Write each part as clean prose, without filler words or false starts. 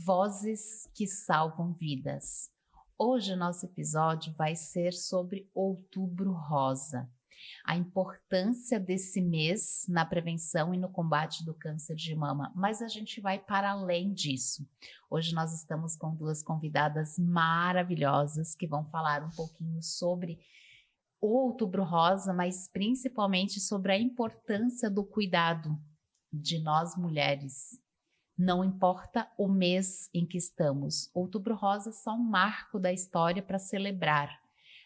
Vozes que salvam vidas. Hoje o nosso episódio vai ser sobre Outubro Rosa. A importância desse mês na prevenção e no combate do câncer de mama, mas a gente vai para além disso. Hoje nós estamos com duas convidadas maravilhosas que vão falar um pouquinho sobre o Outubro Rosa, mas principalmente sobre a importância do cuidado de nós mulheres. Não importa o mês em que estamos, Outubro Rosa é só um marco da história para celebrar,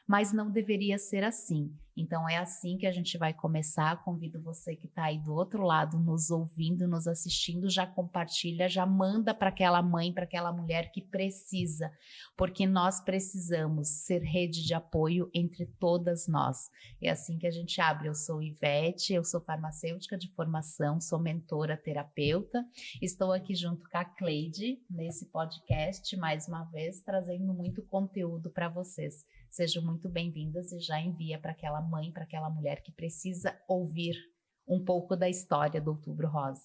mas não deveria ser assim. Então é assim que a gente vai começar. Convido você que está aí do outro lado, nos ouvindo, nos assistindo, já compartilha, já manda para aquela mãe, para aquela mulher que precisa, porque nós precisamos ser rede de apoio entre todas nós. É assim que a gente abre. Eu sou Ivete, eu sou farmacêutica de formação, sou mentora terapeuta, estou aqui junto com a Cleide nesse podcast, mais uma vez, trazendo muito conteúdo para vocês. Sejam muito bem-vindas e já envia para aquela mãe, para aquela mulher que precisa ouvir um pouco da história do Outubro Rosa.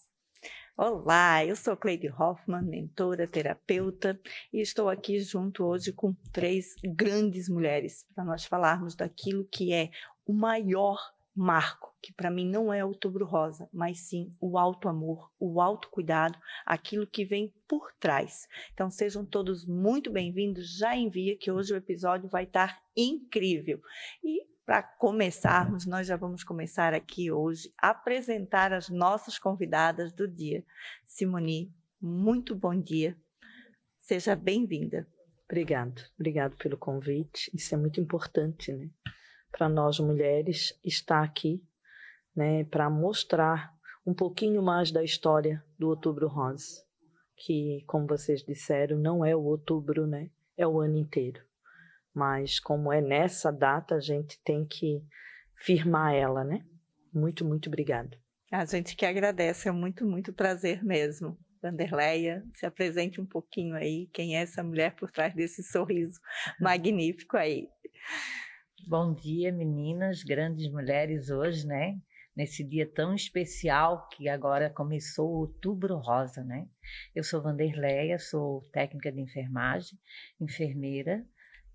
Olá, eu sou Cleide Hoffmann, mentora, terapeuta, e estou aqui junto hoje com 3 grandes mulheres para nós falarmos daquilo que é o maior marco, que para mim não é Outubro Rosa, mas sim o auto-amor, o autocuidado, aquilo que vem por trás. Então sejam todos muito bem-vindos, já envia que hoje o episódio vai estar incrível. E para começarmos, nós já vamos começar aqui hoje a apresentar as nossas convidadas do dia. Simone, muito bom dia, seja bem-vinda. Obrigado pelo convite, isso é muito importante, né? Para nós mulheres estar aqui, né, para mostrar um pouquinho mais da história do Outubro Rosa, que, como vocês disseram, não é o outubro, né, é o ano inteiro. Mas como é nessa data, a gente tem que firmar ela, né? Muito, muito obrigado. A gente que agradece, é muito prazer mesmo. Wanderleia, se apresente um pouquinho aí, quem é essa mulher por trás desse sorriso magnífico aí. Bom dia, meninas, grandes mulheres hoje, né? Nesse dia tão especial que agora começou o Outubro Rosa, né? Eu sou Wanderleia, sou técnica de enfermagem, enfermeira,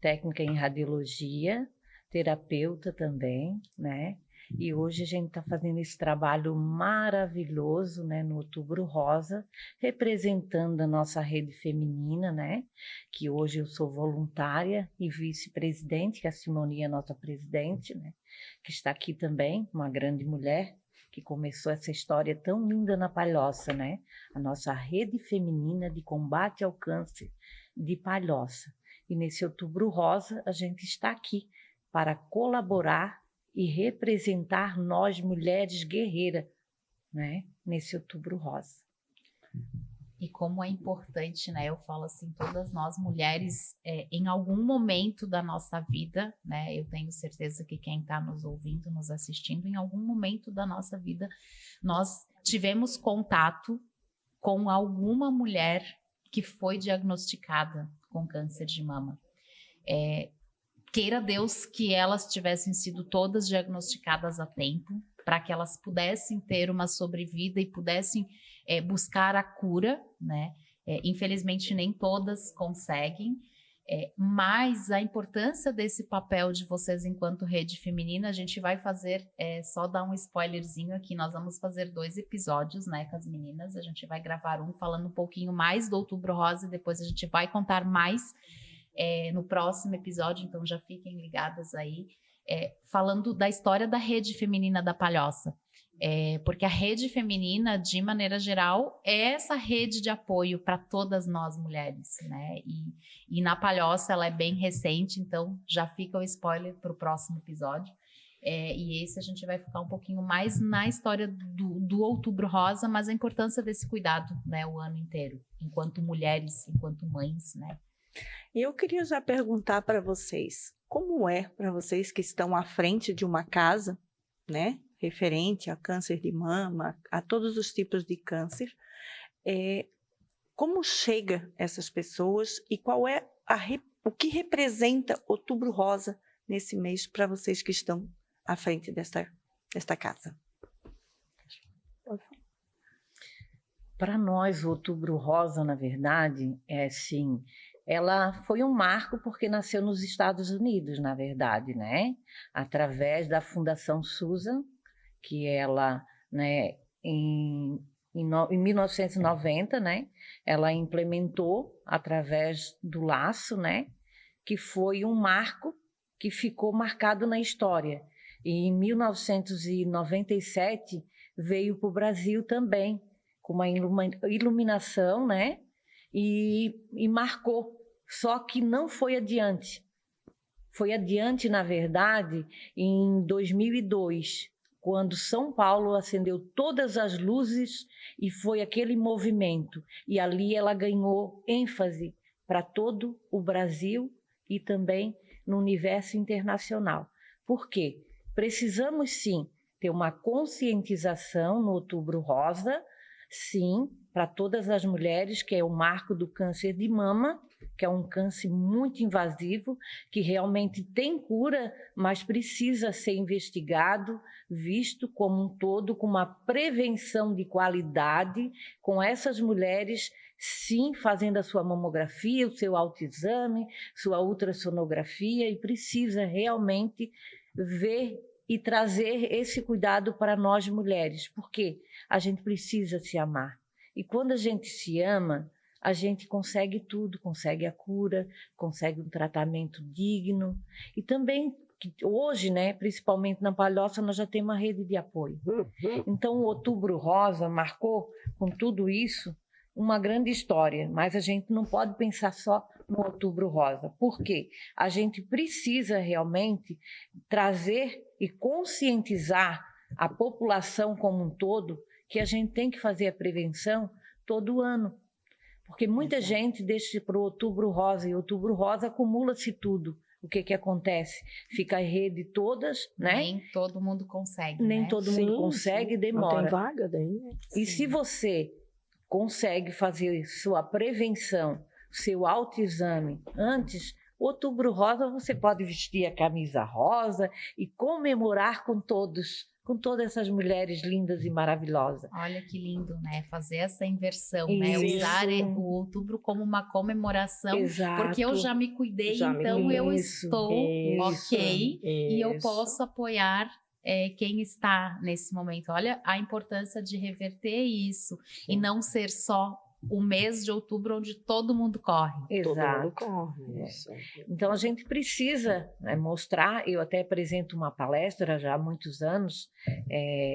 técnica em radiologia, terapeuta também, né? E hoje a gente está fazendo esse trabalho maravilhoso, né, no Outubro Rosa, representando a nossa rede feminina, né, que hoje eu sou voluntária e vice-presidente, que a Simone é a nossa presidente, né, que está aqui também, uma grande mulher, que começou essa história tão linda na Palhoça, né, a nossa rede feminina de combate ao câncer de Palhoça. E nesse Outubro Rosa a gente está aqui para colaborar e representar nós, mulheres guerreiras, né, nesse Outubro Rosa. E como é importante, né, eu falo assim, todas nós mulheres, em algum momento da nossa vida, né, eu tenho certeza que quem está nos ouvindo, nos assistindo, em algum momento da nossa vida, nós tivemos contato com alguma mulher que foi diagnosticada com câncer de mama. Queira Deus que elas tivessem sido todas diagnosticadas a tempo, para que elas pudessem ter uma sobrevida e pudessem buscar a cura, né? Infelizmente nem todas conseguem, mas a importância desse papel de vocês enquanto rede feminina, a gente vai fazer, só dar um spoilerzinho aqui, nós vamos fazer 2 episódios, né, com as meninas, a gente vai gravar um falando um pouquinho mais do Outubro Rosa e depois a gente vai contar mais no próximo episódio, então já fiquem ligadas aí, falando da história da rede feminina da Palhoça, porque a rede feminina, de maneira geral, é essa rede de apoio para todas nós mulheres, né? E na Palhoça ela é bem recente, então já fica o spoiler para o próximo episódio. E esse a gente vai ficar um pouquinho mais na história do Outubro Rosa, mas a importância desse cuidado, né, o ano inteiro, enquanto mulheres, enquanto mães, né? E eu queria já perguntar para vocês, como é para vocês que estão à frente de uma casa, né, referente a câncer de mama, a todos os tipos de câncer, como chega essas pessoas e qual é o que representa Outubro Rosa nesse mês para vocês que estão à frente desta casa? Para nós, o Outubro Rosa, na verdade, ela foi um marco porque nasceu nos Estados Unidos, na verdade, né? Através da Fundação Susan, que ela, né, em 1990, né, ela implementou através do laço, né, que foi um marco que ficou marcado na história. E em 1997 veio para o Brasil também, com uma iluminação, né, e marcou, só que não foi adiante. Foi adiante, na verdade, em 2002, quando São Paulo acendeu todas as luzes e foi aquele movimento. E ali ela ganhou ênfase para todo o Brasil e também no universo internacional. Por quê? Precisamos, sim, ter uma conscientização no Outubro Rosa, sim, para todas as mulheres, que é o marco do câncer de mama, que é um câncer muito invasivo, que realmente tem cura, mas precisa ser investigado, visto como um todo, com uma prevenção de qualidade, com essas mulheres, sim, fazendo a sua mamografia, o seu autoexame, sua ultrassonografia, e precisa realmente ver e trazer esse cuidado para nós mulheres, porque a gente precisa se amar. E quando a gente se ama, a gente consegue tudo, consegue a cura, consegue um tratamento digno. E também, hoje, né, principalmente na Palhoça, nós já temos uma rede de apoio. Então, o Outubro Rosa marcou, com tudo isso, uma grande história. Mas a gente não pode pensar só no Outubro Rosa. Por quê? A gente precisa realmente trazer e conscientizar a população como um todo que a gente tem que fazer a prevenção todo ano. Porque muita gente deixa para o Outubro Rosa, e Outubro Rosa acumula-se tudo. O que acontece? Fica a rede todas, né? Nem todo mundo consegue, Nem né? todo mundo consegue, demora. Não tem vaga daí, né? E se você consegue fazer sua prevenção, seu autoexame antes, Outubro Rosa, você pode vestir a camisa rosa e comemorar com todas essas mulheres lindas e maravilhosas. Olha que lindo, né? Fazer essa inversão, Isso. né? Usar o outubro como uma comemoração, Exato. porque eu já me cuidei, então eu estou ok e eu posso apoiar quem está nesse momento. Olha a importância de reverter isso e não ser só o mês de outubro onde todo mundo corre. Exato. Todo mundo corre. Isso. Então a gente precisa, né, mostrar. Eu até apresento uma palestra já há muitos anos.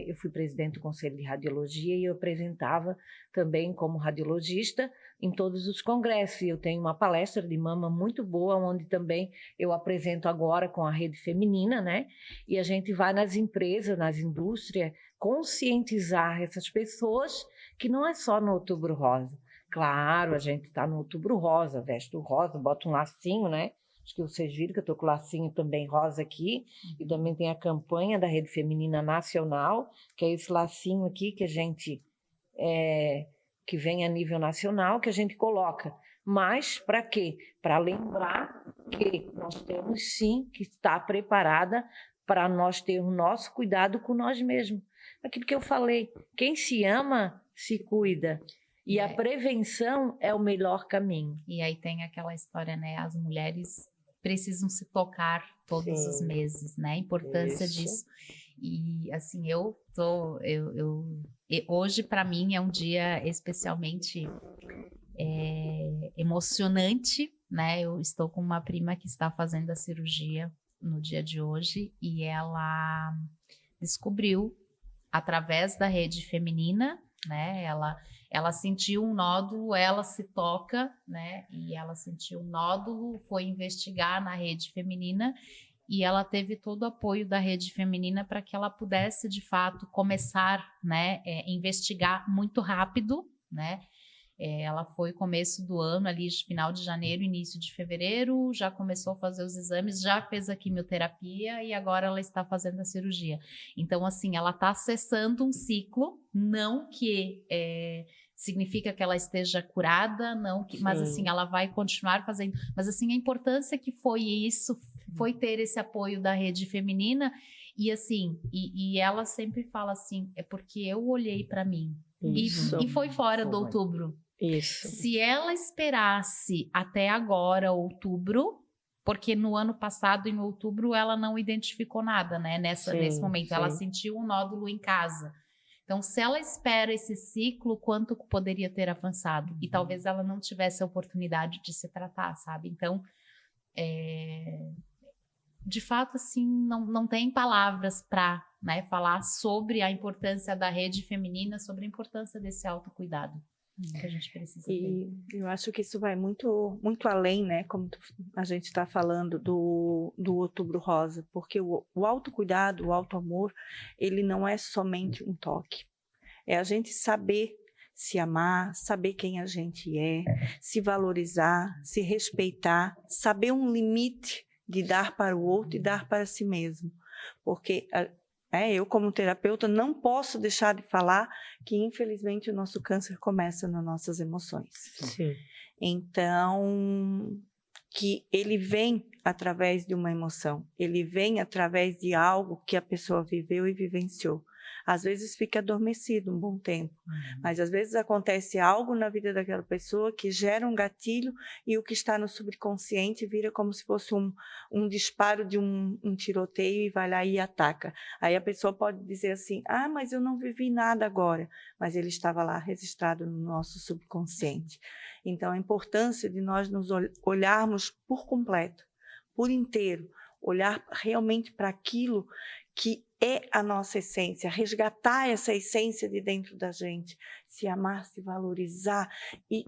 Eu fui presidente do Conselho de Radiologia e eu apresentava também como radiologista em todos os congressos. E eu tenho uma palestra de mama muito boa, onde também eu apresento agora com a rede feminina, né? E a gente vai nas empresas, nas indústrias, conscientizar essas pessoas que não é só no Outubro Rosa. Claro, a gente está no Outubro Rosa, veste o rosa, bota um lacinho, né? Acho que vocês viram que eu estou com o lacinho também rosa aqui. E também tem a campanha da Rede Feminina Nacional, que é esse lacinho aqui que a gente, que vem a nível nacional, que a gente coloca. Mas para quê? Para lembrar que nós temos sim que estar preparada para nós ter o nosso cuidado com nós mesmos. Aquilo que eu falei, quem se ama, se cuida. E a prevenção é o melhor caminho. E aí tem aquela história, né? As mulheres precisam se tocar todos os meses, né? A importância disso. E assim, hoje para mim é um dia especialmente emocionante, né? Eu estou com uma prima que está fazendo a cirurgia no dia de hoje e ela descobriu através da rede feminina, né? Ela sentiu um nódulo, ela se toca, né? E ela sentiu um nódulo, foi investigar na rede feminina e ela teve todo o apoio da rede feminina para que ela pudesse, de fato, começar, né? Investigar muito rápido, né? Ela foi começo do ano, ali final de janeiro, início de fevereiro, já começou a fazer os exames, já fez a quimioterapia e agora ela está fazendo a cirurgia. Então, assim, ela está acessando um ciclo, não que significa que ela esteja curada, não que, mas assim, ela vai continuar fazendo. Mas assim, a importância que foi isso, foi ter esse apoio da rede feminina e assim, e ela sempre fala assim, é porque eu olhei para mim, Isso. E foi fora do Foi. outubro. Isso. Se ela esperasse até agora, outubro, porque no ano passado, em outubro, ela não identificou nada, né? Nesse momento, ela sentiu um nódulo em casa. Então, se ela espera esse ciclo, quanto poderia ter avançado? E talvez ela não tivesse a oportunidade de se tratar, sabe? Então, de fato, assim, não tem palavras para, né, falar sobre a importância da rede feminina, sobre a importância desse autocuidado que a gente precisa ter. E eu acho que isso vai muito, muito além, né? Como a gente está falando do Outubro Rosa, porque o autocuidado, o autoamor, ele não é somente um toque. É a gente saber se amar, saber quem a gente é, se valorizar, se respeitar, saber um limite de dar para o outro e dar para si mesmo. Porque eu, como terapeuta, não posso deixar de falar que, infelizmente, o nosso câncer começa nas nossas emoções. Sim. Então, que ele vem através de uma emoção, ele vem através de algo que a pessoa viveu e vivenciou. Às vezes fica adormecido um bom tempo, mas às vezes acontece algo na vida daquela pessoa que gera um gatilho e o que está no subconsciente vira como se fosse um disparo de um tiroteio e vai lá e ataca. Aí a pessoa pode dizer assim, mas eu não vivi nada agora, mas ele estava lá registrado no nosso subconsciente. Então a importância de nós nos olharmos por completo, por inteiro, olhar realmente para aquilo que é a nossa essência, resgatar essa essência de dentro da gente, se amar, se valorizar e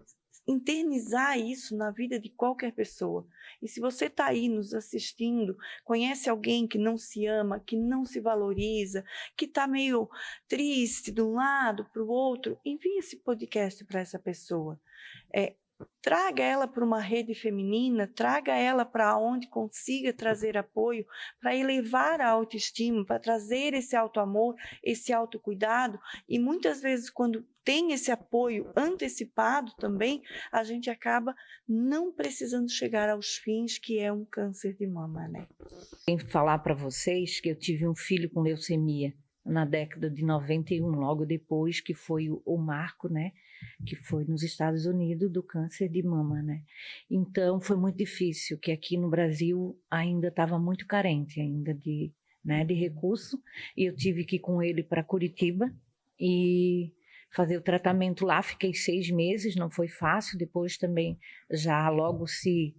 internizar isso na vida de qualquer pessoa. E se você está aí nos assistindo, conhece alguém que não se ama, que não se valoriza, que está meio triste de um lado para o outro, envie esse podcast para essa pessoa. Traga ela para uma rede feminina, traga ela para onde consiga trazer apoio, para elevar a autoestima, para trazer esse autoamor, esse autocuidado. E muitas vezes, quando tem esse apoio antecipado também, a gente acaba não precisando chegar aos fins, que é um câncer de mama, né? Tenho que falar para vocês que eu tive um filho com leucemia na década de 91, logo depois que foi o marco, né? Que foi nos Estados Unidos do câncer de mama, né? Então foi muito difícil, que aqui no Brasil ainda estava muito carente ainda de recurso, e eu tive que ir com ele para Curitiba e fazer o tratamento lá. Fiquei 6 meses, não foi fácil. Depois também já logo se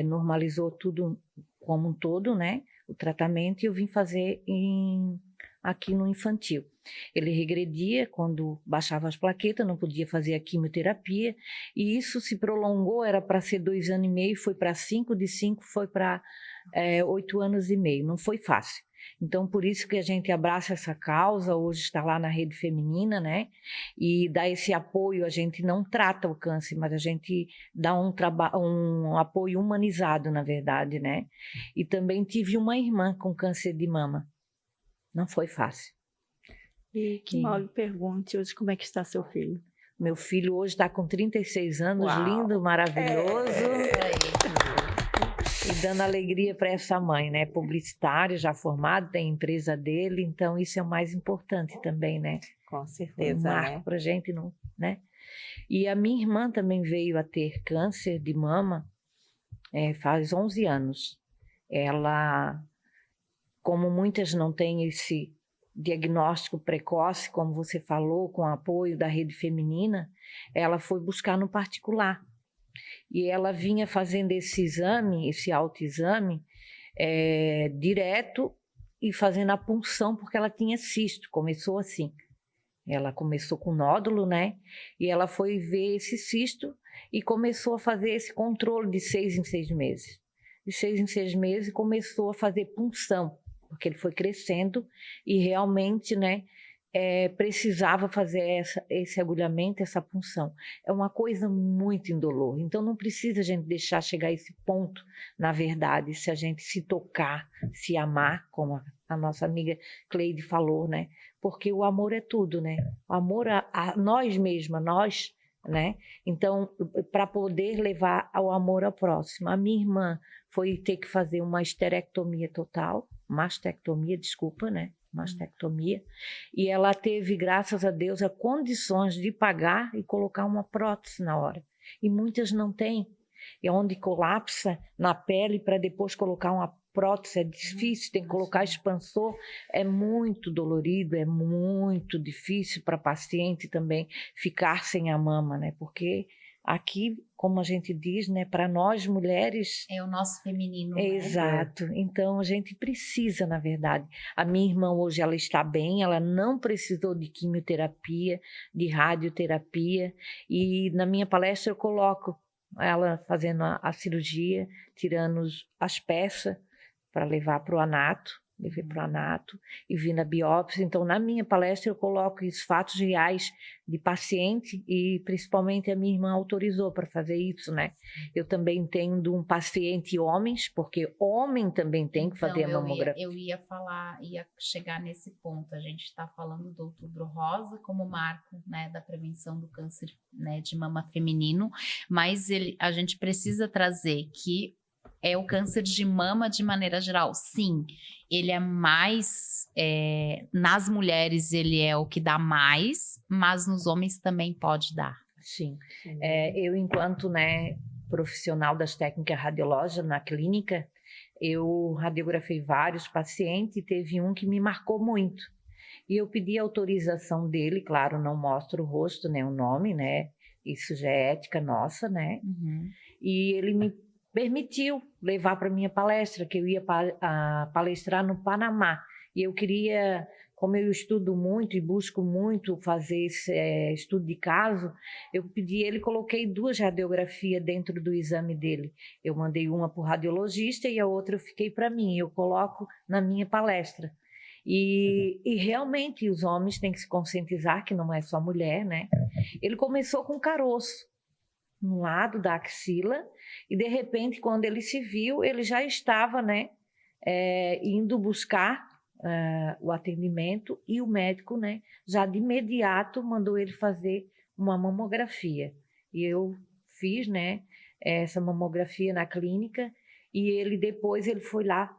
normalizou tudo como um todo, né? O tratamento, e eu vim fazer aqui no infantil. Ele regredia quando baixava as plaquetas, não podia fazer a quimioterapia, e isso se prolongou, era para ser 2 anos e meio, foi para 5, de 5 foi para 8 anos e meio, não foi fácil. Então, por isso que a gente abraça essa causa, hoje está lá na rede feminina, né? E dá esse apoio. A gente não trata o câncer, mas a gente dá um apoio humanizado, na verdade, né? E também tive uma irmã com câncer de mama. Não foi fácil. E que mal lhe pergunte hoje como é que está seu filho. Meu filho hoje está com 36 anos, Uau. Lindo, maravilhoso. E dando alegria para essa mãe, né? Publicitário, já formado, tem a empresa dele, então isso é o mais importante também, né? Com certeza, marco para a gente, não, né? E a minha irmã também veio a ter câncer de mama faz 11 anos. Ela, como muitas não têm esse diagnóstico precoce, como você falou, com o apoio da rede feminina, ela foi buscar no particular. E ela vinha fazendo esse exame, esse autoexame, direto, e fazendo a punção, porque ela tinha cisto. Começou assim. Ela começou com nódulo, né? E ela foi ver esse cisto e começou a fazer esse controle de 6 em 6 meses. De 6 em 6 meses começou a fazer punção, porque ele foi crescendo e realmente, né, precisava fazer esse agulhamento, essa punção. É uma coisa muito indolor. Então não precisa a gente deixar chegar a esse ponto, na verdade, se a gente se tocar, se amar, como a nossa amiga Cleide falou, né? Porque o amor é tudo, né? O amor a nós mesmas, né? Então, para poder levar ao amor ao próximo. A minha irmã foi ter que fazer uma mastectomia, desculpa, né? mastectomia, e ela teve, graças a Deus, as condições de pagar e colocar uma prótese na hora. E muitas não têm. É onde colapsa na pele para depois colocar uma prótese, é difícil, tem que colocar expansor, é muito dolorido, é muito difícil para paciente também ficar sem a mama, né? Porque aqui, como a gente diz, né, para nós mulheres... É o nosso feminino, né? Exato. Então, a gente precisa, na verdade. A minha irmã hoje, ela está bem, ela não precisou de quimioterapia, de radioterapia. E na minha palestra eu coloco ela fazendo a cirurgia, tirando as peças para levar para o anato. Levei para o anato e vi na biópsia. Então, na minha palestra, eu coloco os fatos reais de paciente e, principalmente, a minha irmã autorizou para fazer isso, né? Eu também tenho um paciente homens, porque homem também tem que fazer a mamografia. Eu ia chegar nesse ponto. A gente está falando do Outubro Rosa como marco, né, da prevenção do câncer, né, de mama feminino, mas a gente precisa trazer que é o câncer de mama de maneira geral. Sim, ele é mais... nas mulheres ele é o que dá mais, mas nos homens também pode dar. Sim. Eu, enquanto, né, profissional das técnicas radiológicas na clínica, eu radiografei vários pacientes e teve um que me marcou muito. E eu pedi a autorização dele, claro, não mostro o rosto nem o nome, né? Isso já é ética nossa, né? Uhum. E ele me permitiu levar para minha palestra, que eu ia palestrar no Panamá. E eu queria, como eu estudo muito e busco muito fazer esse estudo de caso, eu pedi ele, coloquei 2 radiografias dentro do exame dele. Eu mandei uma para o radiologista e a outra eu fiquei para mim. Eu coloco na minha palestra. E realmente os homens têm que se conscientizar que não é só mulher, né? Ele começou com caroço no lado da axila, e de repente, quando ele se viu, ele já estava, né, indo buscar o atendimento, e o médico, né, já de imediato mandou ele fazer uma mamografia. E eu fiz, né, essa mamografia na clínica, e depois ele foi lá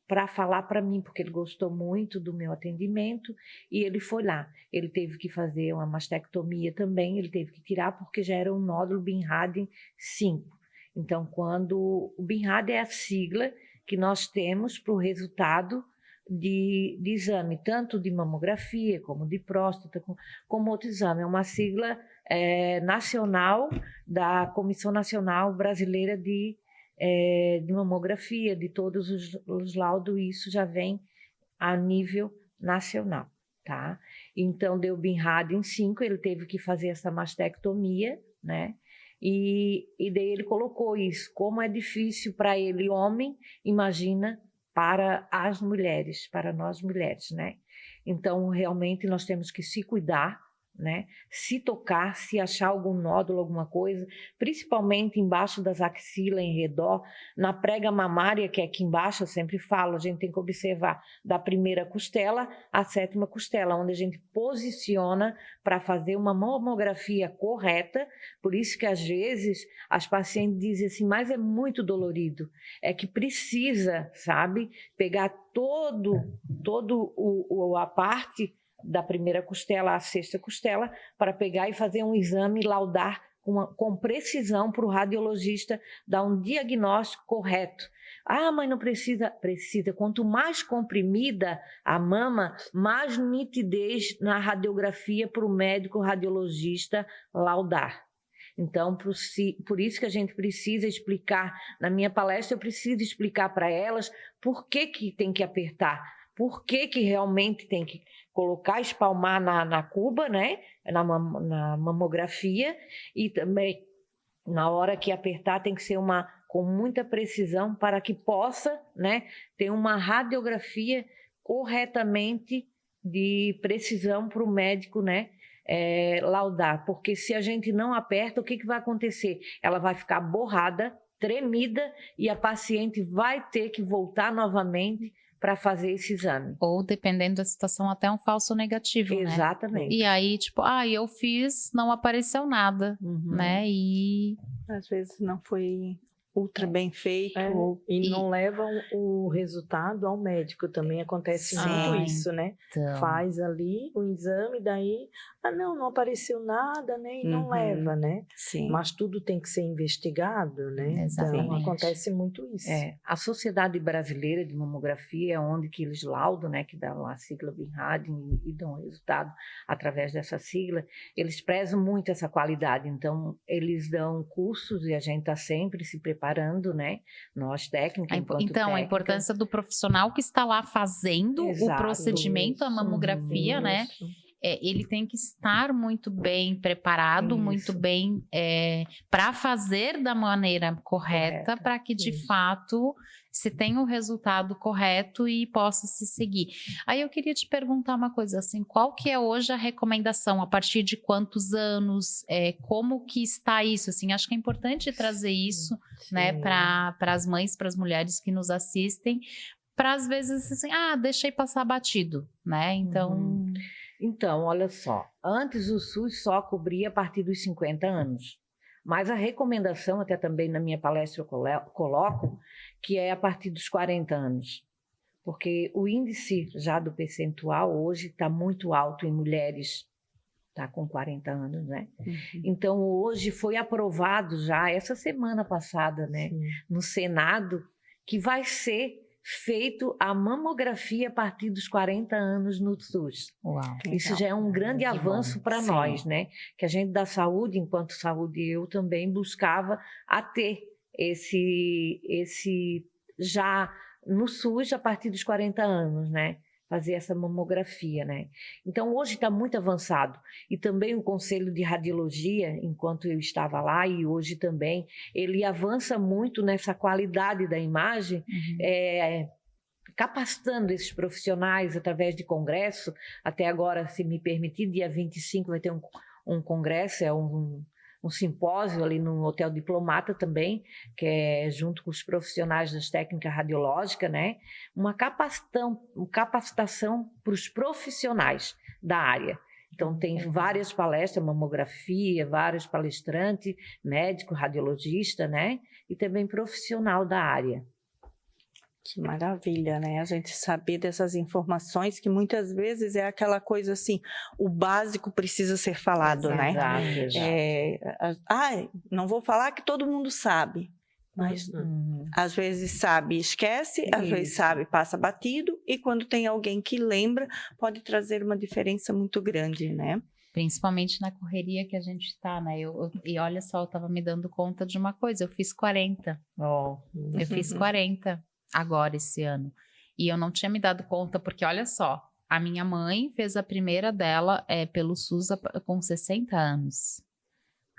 para falar para mim, porque ele gostou muito do meu atendimento, e ele foi lá. Ele teve que fazer uma mastectomia também, ele teve que tirar, porque já era um nódulo Bin-Hadin 5. Então, quando o Bin-Hadin é a sigla que nós temos para o resultado de exame, tanto de mamografia, como de próstata, como outro exame. É uma sigla nacional da Comissão Nacional Brasileira de mamografia, de todos os laudos, isso já vem a nível nacional, tá? Então, deu Bin-Hadin 5, ele teve que fazer essa mastectomia, né? E daí ele colocou isso, como é difícil para ele, homem, imagina para as mulheres, para nós mulheres, né? Então, realmente, nós temos que se cuidar, né? Se tocar, se achar algum nódulo, alguma coisa, principalmente embaixo das axilas, em redor, na prega mamária, que é aqui embaixo, eu sempre falo, a gente tem que observar da primeira costela à 7ª costela, onde a gente posiciona para fazer uma mamografia correta. Por isso que às vezes as pacientes dizem assim, mas é muito dolorido, é que precisa, sabe, pegar a parte da primeira costela à 6ª costela, para pegar e fazer um exame, laudar com precisão para o radiologista dar um diagnóstico correto. Ah, mas não precisa. Precisa. Quanto mais comprimida a mama, mais nitidez na radiografia para o médico radiologista laudar. Então, por isso que a gente precisa explicar, na minha palestra eu preciso explicar para elas por que tem que apertar, por que realmente tem que colocar, espalmar na cuba, né? Na mamografia, e também na hora que apertar tem que ser com muita precisão para que possa, né, ter uma radiografia corretamente de precisão para o médico, né, laudar. Porque se a gente não aperta, o que vai acontecer? Ela vai ficar borrada, tremida, e a paciente vai ter que voltar novamente para fazer esse exame. Ou, dependendo da situação, até um falso negativo, né? Exatamente. E aí, tipo, eu fiz, não apareceu nada, né? E... Às vezes não foi ultra bem feito. E não levam o resultado ao médico, também acontece muito isso, né? Então, Faz ali o exame, daí, não apareceu nada, né? E não leva, né? Sim. Mas tudo tem que ser investigado, né? Exatamente. Então acontece muito isso. A Sociedade Brasileira de Mamografia é onde que eles laudam, né, que dá lá a sigla BINRAD e dão resultado através dessa sigla. Eles prezam muito essa qualidade, então eles dão cursos e a gente está sempre se preparando, né? Nós técnicos, então, a importância do profissional que está lá fazendo o procedimento, a mamografia, né? Ele tem que estar muito bem preparado, muito bem para fazer da maneira correta, para que de fato se tenha o resultado correto e possa se seguir. Aí eu queria te perguntar uma coisa assim, qual que é hoje a recomendação, a partir de quantos anos, como que está isso? Assim, acho que é importante trazer isso, né, para as mães, para as mulheres que nos assistem, para às vezes assim, deixei passar batido, né? Então, olha só, antes o SUS só cobria a partir dos 50 anos, mas a recomendação, até também na minha palestra eu coloco, que é a partir dos 40 anos, porque o índice já do percentual hoje está muito alto em mulheres, está com 40 anos, né? Então, hoje foi aprovado já, essa semana passada, né, no Senado, que vai ser feito a mamografia a partir dos 40 anos no SUS. Uau, isso já é um grande avanço para nós, né? Que a gente da saúde, enquanto saúde, eu também buscava a ter esse já no SUS a partir dos 40 anos, né? Fazer essa mamografia, né? Então, hoje está muito avançado. E também o Conselho de Radiologia, enquanto eu estava lá, e hoje também, ele avança muito nessa qualidade da imagem, capacitando esses profissionais através de congresso. Até agora, se me permitir, dia 25 vai ter um congresso, um simpósio ali no Hotel Diplomata também, que é junto com os profissionais das técnicas radiológicas, né? Uma capacitação para os profissionais da área. Então, tem várias palestras, mamografia, vários palestrantes, médico, radiologista, né? E também profissional da área. Que maravilha, né? A gente saber dessas informações que muitas vezes é aquela coisa assim, o básico precisa ser falado, né? Exato. Não vou falar que todo mundo sabe, mas às vezes sabe e esquece, às vezes sabe e passa batido, e quando tem alguém que lembra, pode trazer uma diferença muito grande, né? Principalmente na correria que a gente está, né? E olha só, eu estava me dando conta de uma coisa, eu fiz 40. Eu fiz 40 agora esse ano. E eu não tinha me dado conta, porque olha só, a minha mãe fez a primeira dela pelo SUS com 60 anos.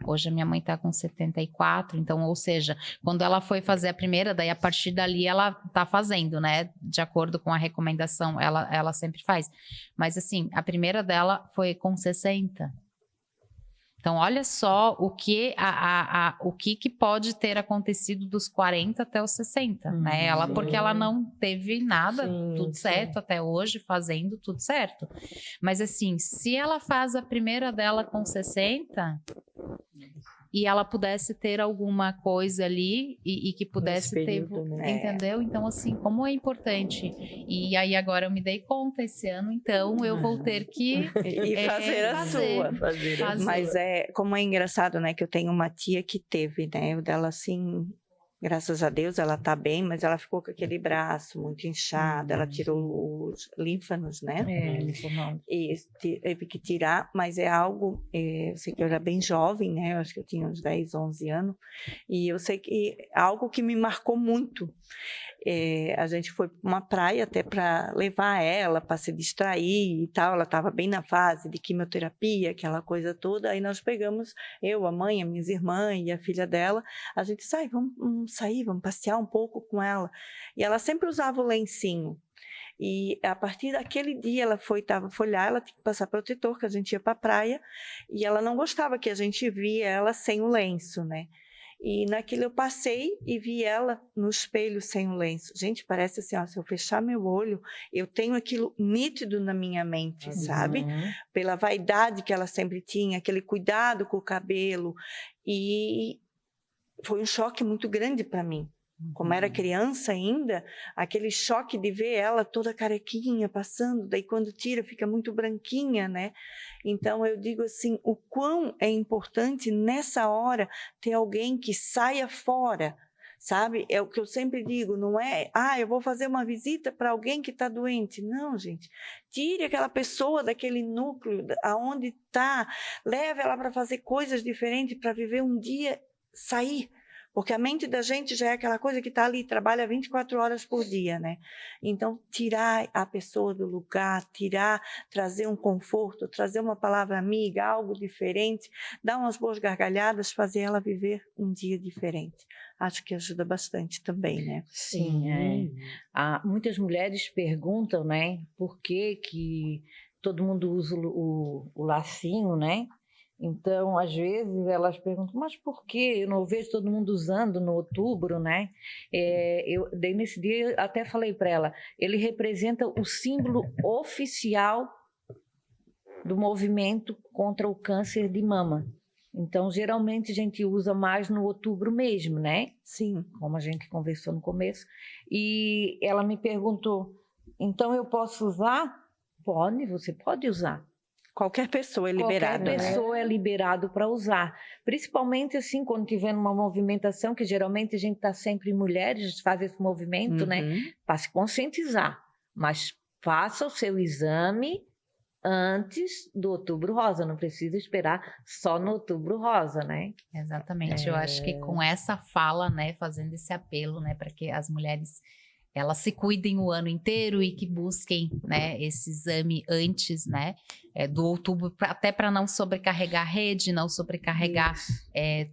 Hoje a minha mãe tá com 74, então, ou seja, quando ela foi fazer a primeira, daí a partir dali ela tá fazendo, né? De acordo com a recomendação, ela sempre faz. Mas assim, a primeira dela foi com 60. Então, olha só o que pode ter acontecido dos 40 até os 60, né? Porque ela não teve nada, tudo certo até hoje, fazendo tudo certo. Mas assim, se ela faz a primeira dela com 60 e ela pudesse ter alguma coisa ali e que pudesse período, ter, né? entendeu? Então, assim, como é importante. E aí agora eu me dei conta esse ano, então eu vou ter que fazer a sua. Fazer. Mas como é engraçado, né, que eu tenho uma tia que teve, né, o dela assim, graças a Deus ela tá bem, mas ela ficou com aquele braço muito inchado, ela tirou os linfânodos, né? E teve que tirar, mas é algo, eu sei que eu era bem jovem, né? Eu acho que eu tinha uns 10, 11 anos, e eu sei que é algo que me marcou muito. A gente foi para uma praia até para levar ela, para se distrair e tal, ela estava bem na fase de quimioterapia, aquela coisa toda, aí nós pegamos, eu, a mãe, as minhas irmãs e a filha dela, a gente vamos sair, vamos passear um pouco com ela, e ela sempre usava o lencinho, e a partir daquele dia ela foi lá, ela tinha que passar protetor, que a gente ia para a praia, e ela não gostava que a gente via ela sem o lenço, né? E naquilo eu passei e vi ela no espelho sem o lenço. Gente, parece assim, se eu fechar meu olho, eu tenho aquilo nítido na minha mente, sabe? Pela vaidade que ela sempre tinha, aquele cuidado com o cabelo. E foi um choque muito grande para mim. Como era criança ainda, aquele choque de ver ela toda carequinha passando, daí quando tira fica muito branquinha, né? Então eu digo assim, o quão é importante nessa hora ter alguém que saia fora, sabe? É o que eu sempre digo, não é, eu vou fazer uma visita para alguém que está doente. Não, gente, tire aquela pessoa daquele núcleo, aonde está, leve ela para fazer coisas diferentes, para viver um dia, sair. Porque a mente da gente já é aquela coisa que está ali, trabalha 24 horas por dia, né? Então, tirar a pessoa do lugar, trazer um conforto, trazer uma palavra amiga, algo diferente, dar umas boas gargalhadas, fazer ela viver um dia diferente. Acho que ajuda bastante também, né? Sim, muitas mulheres perguntam, né, por que todo mundo usa o lacinho, né? Então, às vezes, elas perguntam, mas por que eu não vejo todo mundo usando no outubro, né? Daí, nesse dia, eu até falei para ela, ele representa o símbolo oficial do movimento contra o câncer de mama. Então, geralmente, a gente usa mais no outubro mesmo, né? Sim. Como a gente conversou no começo. E ela me perguntou, então eu posso usar? Pode, você pode usar. Qualquer pessoa é liberada. Qualquer pessoa é liberado para usar. Principalmente assim, quando tiver uma movimentação, que geralmente a gente está sempre mulheres, faz esse movimento, né? Para se conscientizar. Mas faça o seu exame antes do Outubro Rosa. Não precisa esperar só no Outubro Rosa, né? Exatamente. Eu acho que com essa fala, né, fazendo esse apelo, né, para que as mulheres elas se cuidem o ano inteiro e que busquem, né, esse exame antes, né, do outubro, até para não sobrecarregar a rede, não sobrecarregar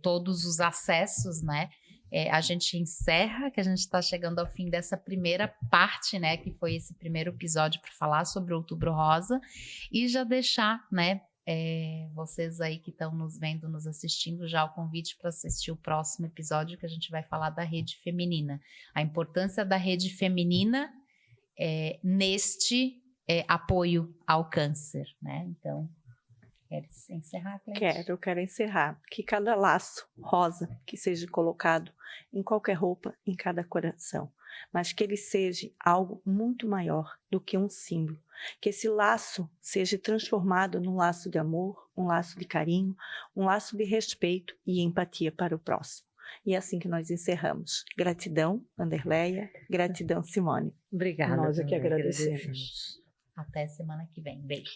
todos os acessos, né. A gente encerra, que a gente está chegando ao fim dessa primeira parte, né, que foi esse primeiro episódio para falar sobre o Outubro Rosa, e já deixar, né, vocês aí que estão nos vendo, nos assistindo, já o convite para assistir o próximo episódio, que a gente vai falar da rede feminina, a importância da rede feminina neste apoio ao câncer, né? Então, quer encerrar, Cleide? Quero encerrar. Que cada laço rosa que seja colocado em qualquer roupa, em cada coração, mas que ele seja algo muito maior do que um símbolo. Que esse laço seja transformado num laço de amor, um laço de carinho, um laço de respeito e empatia para o próximo. E é assim que nós encerramos. Gratidão, Vanderleia. Gratidão, Simone. Obrigada. Nós é que agradecemos. Até semana que vem. Beijo.